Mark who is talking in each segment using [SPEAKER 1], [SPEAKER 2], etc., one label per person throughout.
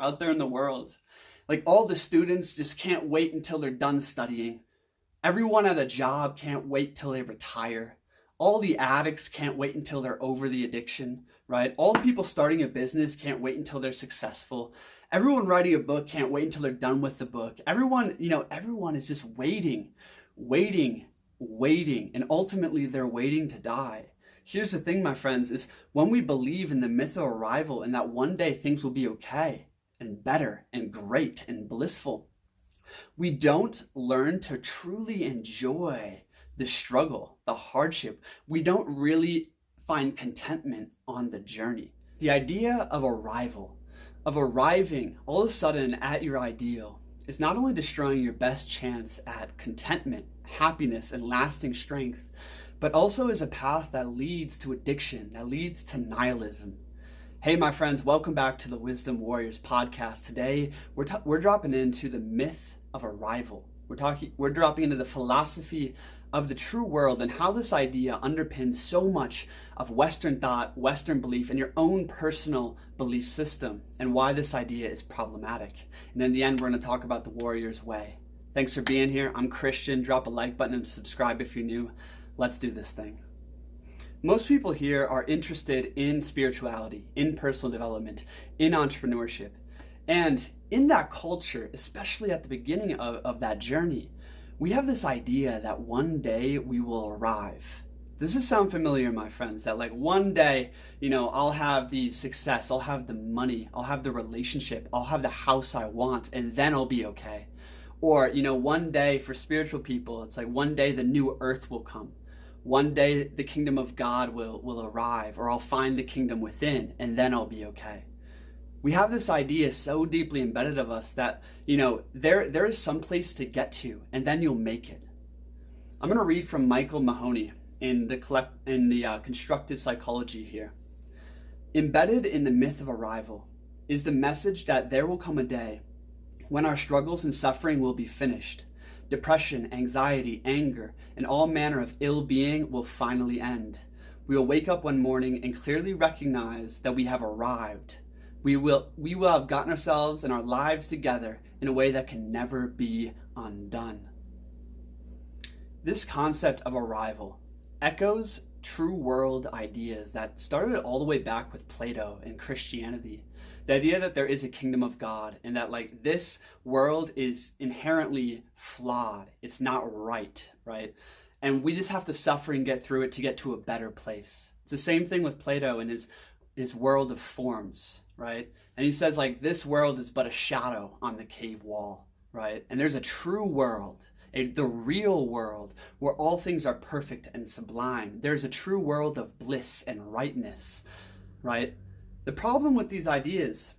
[SPEAKER 1] out there in the world. Like all the students just can't wait until they're done studying. Everyone at a job can't wait till they retire. All the addicts can't wait until they're over the addiction, right? All the people starting a business can't wait until they're successful. Everyone writing a book can't wait until they're done with the book. Everyone is just waiting, and ultimately they're waiting to die. Here's the thing, my friends, is when we believe in the myth of arrival and that one day things will be okay and better and great and blissful, we don't learn to truly enjoy the struggle, the hardship. We don't really find contentment on the journey. The idea of arrival, of arriving all of a sudden at your ideal, is not only destroying your best chance at contentment, happiness, and lasting strength, but also is a path that leads to addiction, that leads to nihilism. Hey, my friends, welcome back to the Wisdom Warriors podcast. Today, we're dropping into the myth of arrival. We're dropping into the philosophy of the true world and how this idea underpins so much of Western thought, Western belief, and your own personal belief system, and why this idea is problematic. And in the end, we're going to talk about the Warrior's Way. Thanks for being here. I'm Christian. Drop a like button and subscribe if you're new. Let's do this thing. Most people here are interested in spirituality, in personal development, in entrepreneurship. And in that culture, especially at the beginning of that journey, we have this idea that one day we will arrive. Does this sound familiar, my friends? That like one day, I'll have the success, I'll have the money, I'll have the relationship, I'll have the house I want, and then I'll be okay. Or, one day for spiritual people, it's like one day the new earth will come. One day the kingdom of God will arrive, or I'll find the kingdom within, and then I'll be okay. We have this idea so deeply embedded of us that, there is some place to get to, and then you'll make it. I'm going to read from Michael Mahoney in the constructive psychology here. Embedded in the myth of arrival is the message that there will come a day when our struggles and suffering will be finished. Depression, anxiety, anger, and all manner of ill-being will finally end. We will wake up one morning and clearly recognize that we have arrived. We will have gotten ourselves and our lives together in a way that can never be undone. This concept of arrival echoes true world ideas that started all the way back with Plato and Christianity. The idea that there is a kingdom of God and that this world is inherently flawed. It's not right? And we just have to suffer and get through it to get to a better place. It's the same thing with Plato and his world of forms, right? And he says this world is but a shadow on the cave wall, right? And there's a true world, the real world, where all things are perfect and sublime. There's a true world of bliss and rightness, right? The problem with these ideas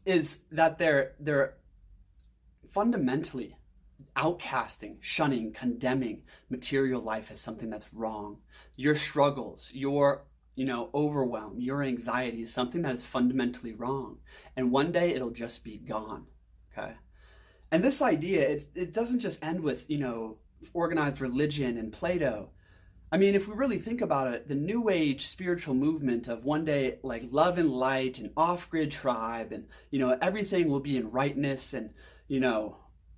[SPEAKER 1] is that they're fundamentally outcasting, shunning, condemning material life as something that's wrong. Your struggles, your overwhelm, your anxiety is something that is fundamentally wrong. And one day it'll just be gone, okay? And this idea, it doesn't just end with, organized religion and Plato. I mean, if we really think about it, the New Age spiritual movement of one day, love and light and off-grid tribe and, everything will be in rightness and,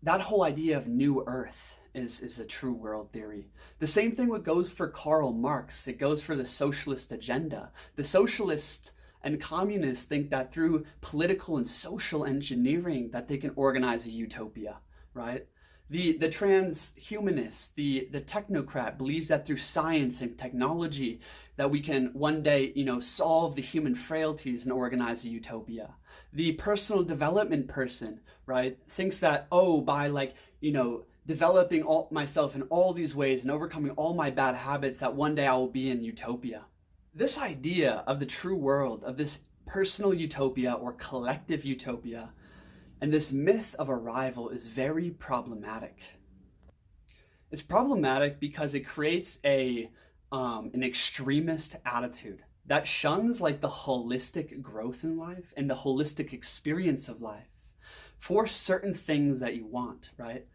[SPEAKER 1] that whole idea of new earth is a true world theory. The same thing goes for Karl Marx. It goes for the socialist agenda. The socialists and communists think that through political and social engineering that they can organize a utopia, right? The transhumanist, the technocrat believes that through science and technology that we can one day, solve the human frailties and organize a utopia. The personal development person, right, thinks that, by developing myself in all these ways and overcoming all my bad habits, that one day I will be in utopia. This idea of the true world, of this personal utopia or collective utopia, and this myth of arrival is very problematic. It's problematic because it creates an extremist attitude that shuns the holistic growth in life and the holistic experience of life for certain things that you want, right?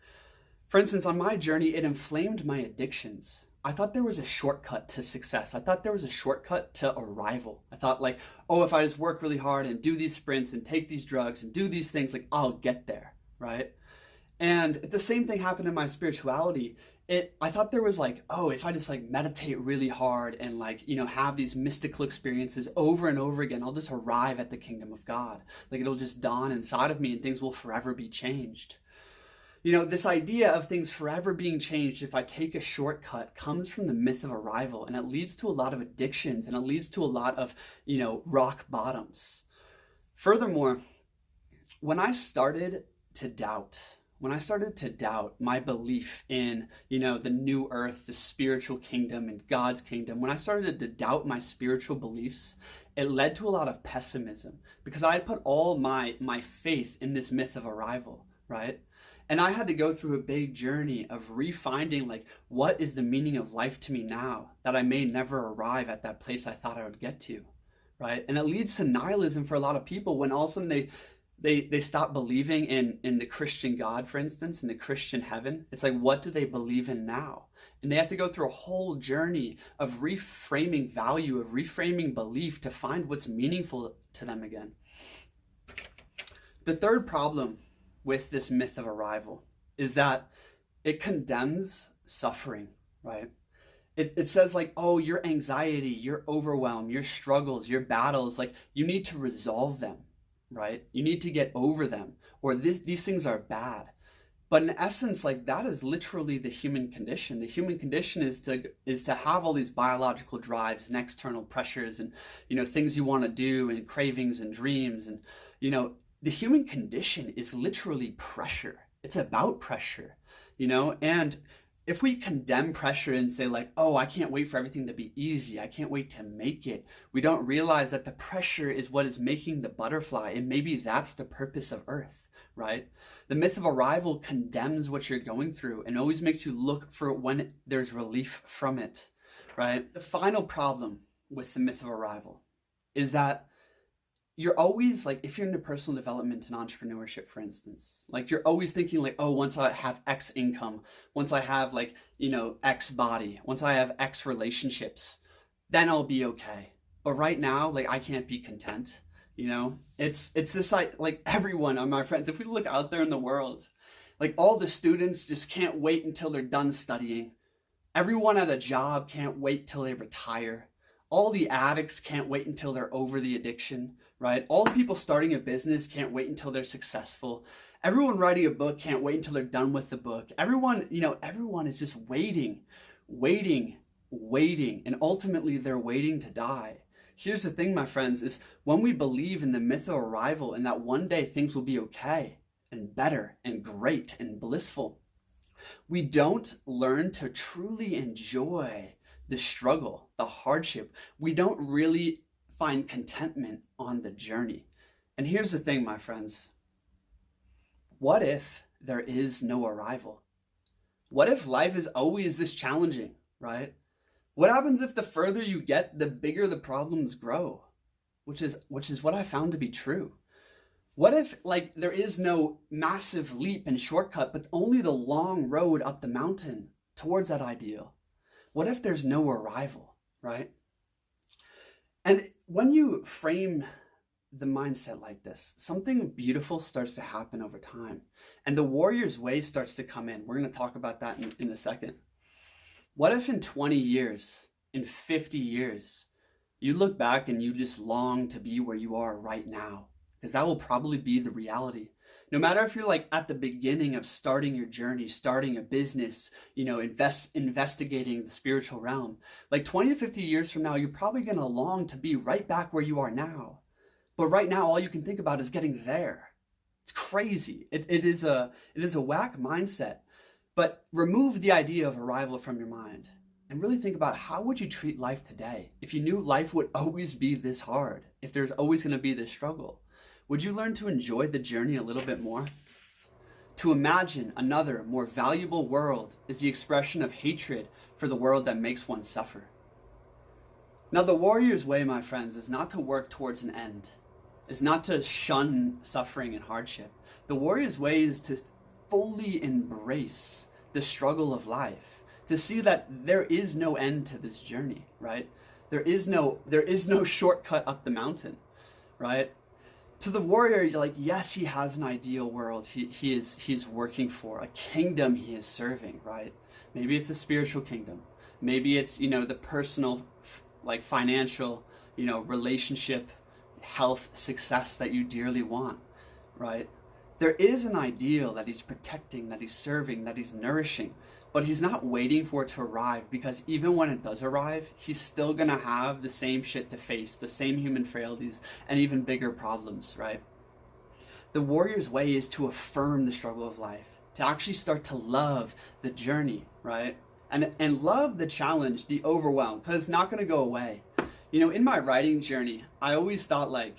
[SPEAKER 1] For instance, on my journey, it inflamed my addictions. I thought there was a shortcut to success. I thought there was a shortcut to arrival. I thought like, oh, if I just work really hard and do these sprints and take these drugs and do these things, like I'll get there, right? And the same thing happened in my spirituality. I thought there was like, oh, if I just like meditate really hard and like, have these mystical experiences over and over again, I'll just arrive at the kingdom of God. Like it'll just dawn inside of me and things will forever be changed. This idea of things forever being changed if I take a shortcut comes from the myth of arrival, and it leads to a lot of addictions, and it leads to a lot of, rock bottoms. Furthermore, when I started to doubt my belief in, the new earth, the spiritual kingdom and God's kingdom, when I started to doubt my spiritual beliefs, it led to a lot of pessimism because I had put all my faith in this myth of arrival, right? And I had to go through a big journey of refinding, like, what is the meaning of life to me now that I may never arrive at that place I thought I would get to, right? And it leads to nihilism for a lot of people when all of a sudden they stop believing in the Christian God, for instance, in the Christian heaven. It's like, what do they believe in now? And they have to go through a whole journey of reframing value, of reframing belief to find what's meaningful to them again. The third problem with this myth of arrival is that it condemns suffering, right? It says like, oh, your anxiety, your overwhelm, your struggles, your battles, like you need to resolve them, right? You need to get over them, or these things are bad. But in essence, like that is literally the human condition. The human condition is to have all these biological drives and external pressures and, things you want to do and cravings and dreams. And, the human condition is literally pressure. It's about pressure, and if we condemn pressure and say like, oh, I can't wait for everything to be easy, I can't wait to make it, we don't realize that the pressure is what is making the butterfly, and maybe that's the purpose of Earth, right? The myth of arrival condemns what you're going through and always makes you look for when there's relief from it, right? The final problem with the myth of arrival is that you're always like, if you're into personal development and entrepreneurship, for instance, like you're always thinking like, oh, once I have X income, once I have like, X body, once I have X relationships, then I'll be okay. But right now, like I can't be content, it's this like everyone of my friends, if we look out there in the world, like all the students just can't wait until they're done studying. Everyone at a job can't wait till they retire. All the addicts can't wait until they're over the addiction, right? All the people starting a business can't wait until they're successful. Everyone writing a book can't wait until they're done with the book. Everyone is just waiting, and ultimately they're waiting to die. Here's the thing, my friends, is when we believe in the myth of arrival and that one day things will be okay and better and great and blissful, we don't learn to truly enjoy the struggle, the hardship. We don't really find contentment on the journey. And here's the thing, my friends. What if there is no arrival? What if life is always this challenging, right? What happens if the further you get, the bigger the problems grow? Which is what I found to be true. What if like there is no massive leap and shortcut, but only the long road up the mountain towards that ideal? What if there's no arrival, right? And when you frame the mindset like this, something beautiful starts to happen over time. And the warrior's way starts to come in. We're going to talk about that in a second. What if in 20 years, in 50 years, you look back and you just long to be where you are right now? Because that will probably be the reality. No matter if you're like at the beginning of starting your journey, starting a business, investigating the spiritual realm, like 20 to 50 years from now, you're probably going to long to be right back where you are now. But right now, all you can think about is getting there. It's crazy. It is a whack mindset. But remove the idea of arrival from your mind and really think about how would you treat life today if you knew life would always be this hard, if there's always going to be this struggle. Would you learn to enjoy the journey a little bit more? To imagine another, more valuable world is the expression of hatred for the world that makes one suffer. Now, the warrior's way, my friends, is not to work towards an end, is not to shun suffering and hardship. The warrior's way is to fully embrace the struggle of life, to see that there is no end to this journey, right? There is no shortcut up the mountain, right? To the warrior, you're like, yes, he has an ideal world he's working for, a kingdom he is serving, right? Maybe it's a spiritual kingdom. Maybe it's, the personal, like financial, relationship, health, success that you dearly want, right? There is an ideal that he's protecting, that he's serving, that he's nourishing, but he's not waiting for it to arrive, because even when it does arrive, he's still gonna have the same shit to face, the same human frailties, and even bigger problems, right? The warrior's way is to affirm the struggle of life, to actually start to love the journey, right? And love the challenge, the overwhelm, because it's not gonna go away. In my writing journey, I always thought like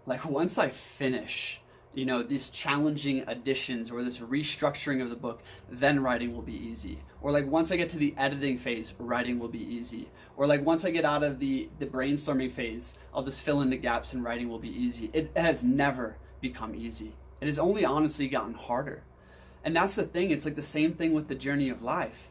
[SPEAKER 1] once I finish, these challenging additions or this restructuring of the book, then writing will be easy. Or like once I get to the editing phase, writing will be easy. Or like once I get out of the brainstorming phase, I'll just fill in the gaps and writing will be easy. It has never become easy. It has only honestly gotten harder. And that's the thing, it's like the same thing with the journey of life.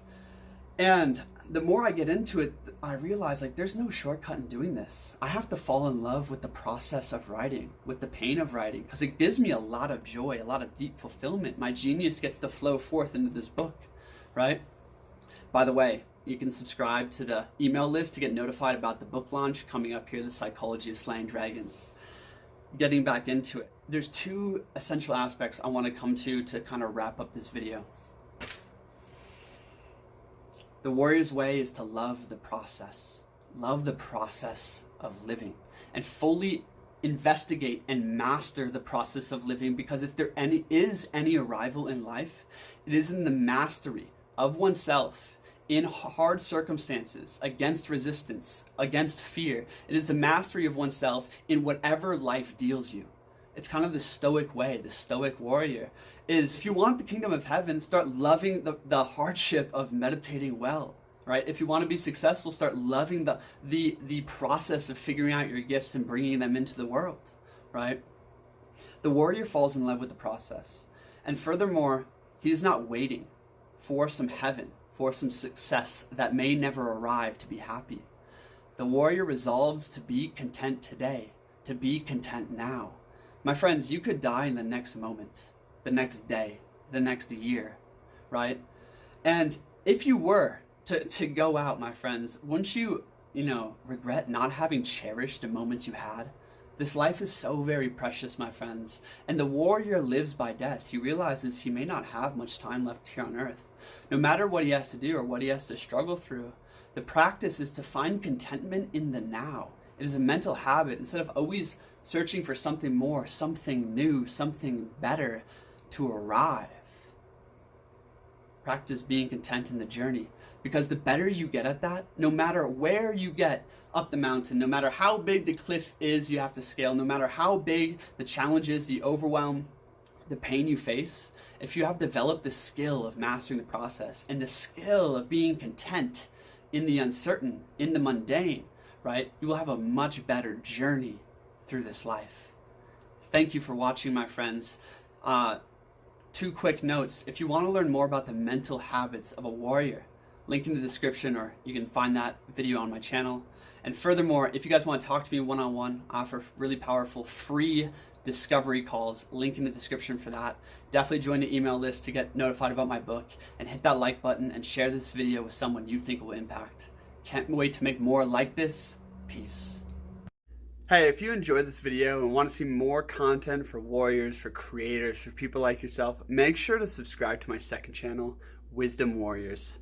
[SPEAKER 1] And the more I get into it, I realize like there's no shortcut in doing this. I have to fall in love with the process of writing, with the pain of writing, because it gives me a lot of joy, a lot of deep fulfillment. My genius gets to flow forth into this book, right? By the way, you can subscribe to the email list to get notified about the book launch coming up here, The Psychology of Slaying Dragons. Getting back into it, there's two essential aspects I want to come to kind of wrap up this video. The warrior's way is to love the process of living, and fully investigate and master the process of living, because if there is any arrival in life, it is in the mastery of oneself in hard circumstances, against resistance, against fear. It is the mastery of oneself in whatever life deals you. It's kind of the stoic way, the stoic warrior is, if you want the kingdom of heaven, start loving the hardship of meditating well, right? If you want to be successful, start loving the process of figuring out your gifts and bringing them into the world, right? The warrior falls in love with the process. And furthermore, he is not waiting for some heaven, for some success that may never arrive to be happy. The warrior resolves to be content today, to be content now. My friends, you could die in the next moment, the next day, the next year, right? And if you were to go out, my friends, wouldn't you, regret not having cherished the moments you had? This life is so very precious, my friends. And the warrior lives by death. He realizes he may not have much time left here on earth. No matter what he has to do or what he has to struggle through, the practice is to find contentment in the now. It is a mental habit. Instead of always searching for something more, something new, something better to arrive, practice being content in the journey. Because the better you get at that, no matter where you get up the mountain, no matter how big the cliff is you have to scale, no matter how big the challenges, the overwhelm, the pain you face, if you have developed the skill of mastering the process and the skill of being content in the uncertain, in the mundane, right, you will have a much better journey through this life. Thank you for watching, my friends. Two quick notes. If you want to learn more about the mental habits of a warrior, link in the description, or you can find that video on my channel. And furthermore, if you guys want to talk to me one-on-one, I offer really powerful free discovery calls, link in the description for that. Definitely join the email list to get notified about my book, and hit that like button and share this video with someone you think it will impact. Can't wait to make more like this. Peace. Hey, if you enjoyed this video and want to see more content for warriors, for creators, for people like yourself, make sure to subscribe to my second channel, Wisdom Warriors.